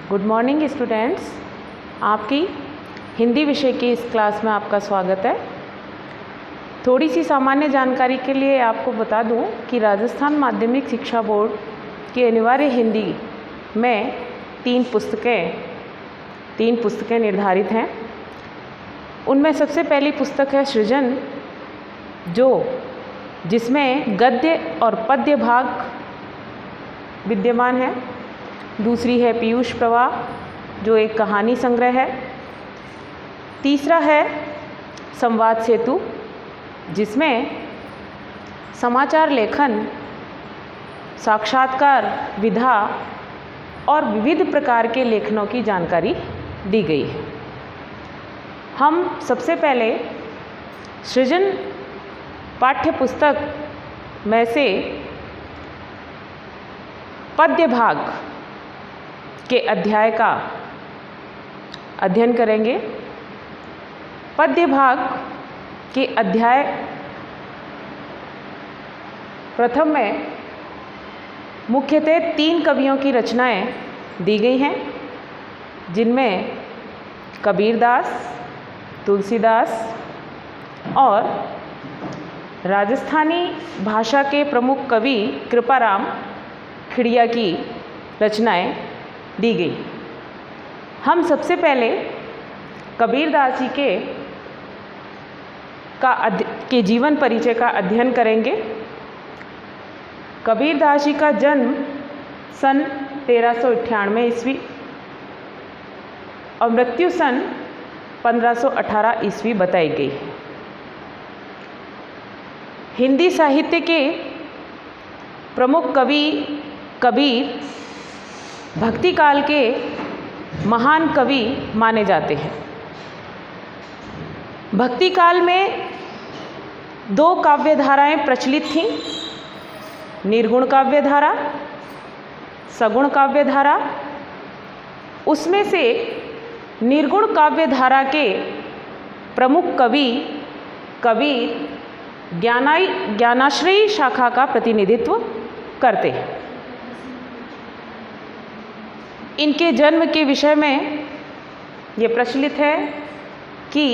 Good morning students, आपकी हिंदी विषय की इस क्लास में आपका स्वागत है। थोड़ी सी सामान्य जानकारी के लिए आपको बता दूं कि राजस्थान माध्यमिक शिक्षा बोर्ड की अनिवार्य हिंदी में तीन पुस्तकें निर्धारित हैं। उनमें सबसे पहली पुस्तक है सृजन, जिसमें गद्य और पद्य भाग विद्यमान है। दूसरी है पीयूष प्रवाह, जो एक कहानी संग्रह है। तीसरा है संवाद सेतु, जिसमें समाचार लेखन, साक्षात्कार विधा और विविध प्रकार के लेखनों की जानकारी दी गई है। हम सबसे पहले सृजन पाठ्य पुस्तक में से पद्य भाग के अध्याय का अध्ययन करेंगे। पद्य भाग के अध्याय प्रथम में मुख्यतः 3 कवियों की रचनाएं दी गई हैं, जिनमें कबीरदास, तुलसीदास और राजस्थानी भाषा के प्रमुख कवि कृपाराम खिड़िया की रचनाएं दी गई। हम सबसे पहले कबीरदास जी के जीवन परिचय का अध्ययन करेंगे। कबीरदास जी का जन्म सन 1398 ईस्वी और मृत्यु सन 1518 ईस्वी बताई गई है। हिंदी साहित्य के प्रमुख कवि कबीर भक्ति काल के महान कवि माने जाते हैं। भक्ति काल में 2 काव्य धाराएं प्रचलित थीं, निर्गुण काव्य धारा, सगुण काव्य धारा। उसमें से निर्गुण काव्य धारा के प्रमुख कवि कबीर ज्ञानाश्रयी शाखा का प्रतिनिधित्व करते हैं। इनके जन्म के विषय में ये प्रचलित है कि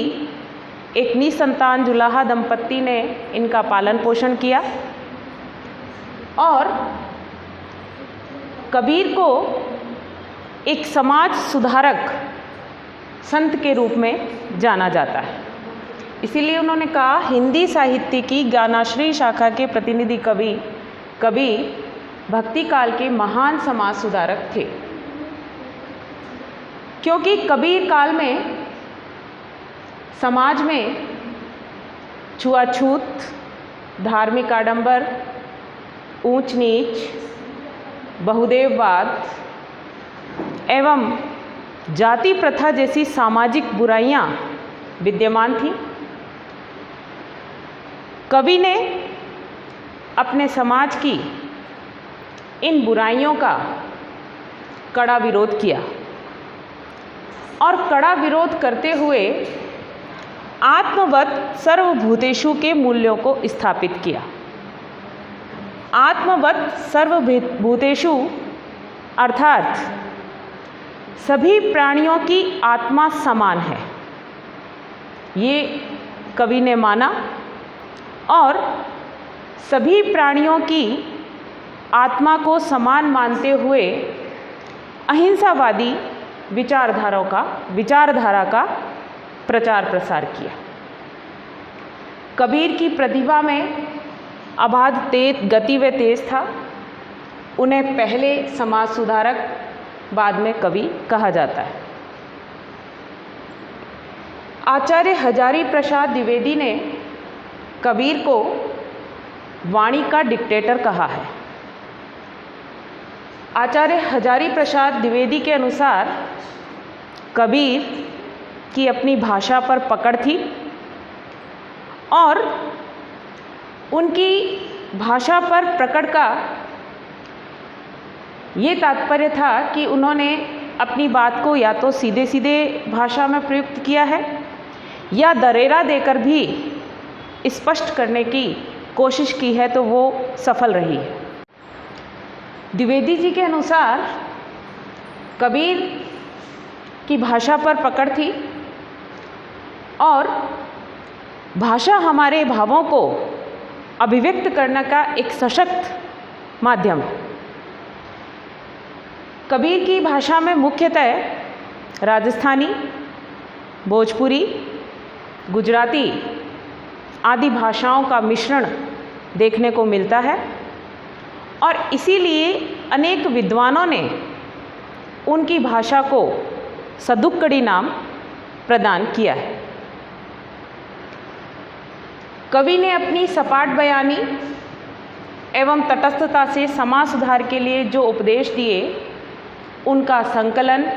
एक निसंतान जुलाहा दंपत्ति ने इनका पालन पोषण किया और कबीर को एक समाज सुधारक संत के रूप में जाना जाता है। इसीलिए उन्होंने कहा हिंदी साहित्य की ज्ञानाश्रयी शाखा के प्रतिनिधि कवि कबीर भक्ति काल के महान समाज सुधारक थे, क्योंकि कबीर काल में समाज में छुआछूत, धार्मिक आडंबर, ऊंच नीच, बहुदेववाद एवं जाति प्रथा जैसी सामाजिक बुराइयां विद्यमान थीं। कवि ने अपने समाज की इन बुराइयों का कड़ा विरोध किया और कड़ा विरोध करते हुए आत्मवत् सर्वभूतेषु के मूल्यों को स्थापित किया। आत्मवत् सर्वभूतेषु अर्थात सभी प्राणियों की आत्मा समान है, ये कवि ने माना और सभी प्राणियों की आत्मा को समान मानते हुए अहिंसावादी विचारधारा का प्रचार प्रसार किया। कबीर की प्रतिभा में अबाध गति व तेज था। उन्हें पहले समाज सुधारक, बाद में कवि कहा जाता है। आचार्य हजारी प्रसाद द्विवेदी ने कबीर को वाणी का डिक्टेटर कहा है। आचार्य हजारी प्रसाद द्विवेदी के अनुसार कबीर की अपनी भाषा पर पकड़ थी और उनकी भाषा पर पकड़ का ये तात्पर्य था कि उन्होंने अपनी बात को या तो सीधे सीधे भाषा में प्रयुक्त किया है या दरेरा देकर भी स्पष्ट करने की कोशिश की है, तो वो सफल रही है। द्विवेदी जी के अनुसार कबीर की भाषा पर पकड़ थी और भाषा हमारे भावों को अभिव्यक्त करने का एक सशक्त माध्यम है। कबीर की भाषा में मुख्यतः राजस्थानी, भोजपुरी, गुजराती आदि भाषाओं का मिश्रण देखने को मिलता है और इसीलिए अनेक विद्वानों ने उनकी भाषा को सदुक्कड़ी नाम प्रदान किया है। कवि ने अपनी सपाट बयानी एवं तटस्थता से समाज सुधार के लिए जो उपदेश दिए उनका संकलन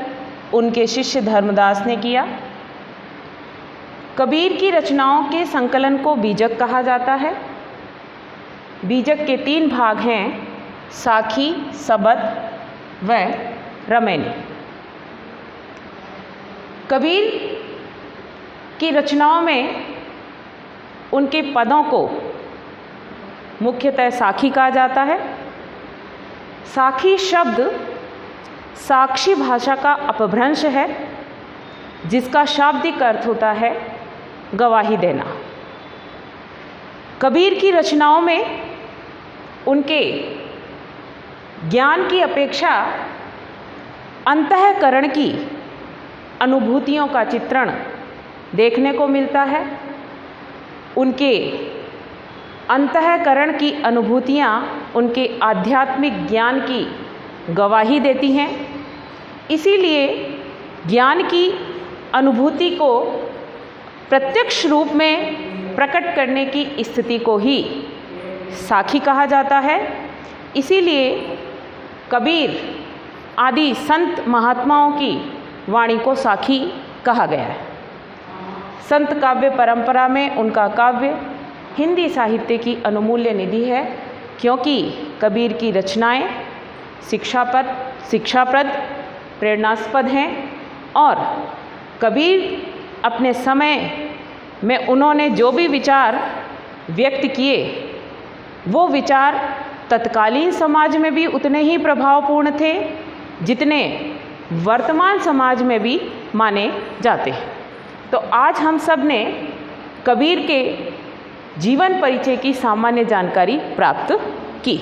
उनके शिष्य धर्मदास ने किया। कबीर की रचनाओं के संकलन को बीजक कहा जाता है। बीजक के 3 भाग हैं, साखी, सबद व रमैनी। कबीर की रचनाओं में उनके पदों को मुख्यतः साखी कहा जाता है। साखी शब्द साक्षी भाषा का अपभ्रंश है, जिसका शाब्दिक अर्थ होता है गवाही देना। कबीर की रचनाओं में उनके ज्ञान की अपेक्षा अंतःकरण की अनुभूतियों का चित्रण देखने को मिलता है। उनके अंतःकरण की अनुभूतियाँ उनके आध्यात्मिक ज्ञान की गवाही देती हैं। इसीलिए ज्ञान की अनुभूति को प्रत्यक्ष रूप में प्रकट करने की स्थिति को ही साखी कहा जाता है। इसीलिए कबीर आदि संत महात्माओं की वाणी को साखी कहा गया है। संत काव्य परंपरा में उनका काव्य हिंदी साहित्य की अनमूल्य निधि है, क्योंकि कबीर की रचनाएं शिक्षाप्रद, प्रेरणास्पद हैं और कबीर अपने समय में उन्होंने जो भी विचार व्यक्त किए वो विचार तत्कालीन समाज में भी उतने ही प्रभावपूर्ण थे जितने वर्तमान समाज में भी माने जाते हैं। तो आज हम सब ने कबीर के जीवन परिचय की सामान्य जानकारी प्राप्त की।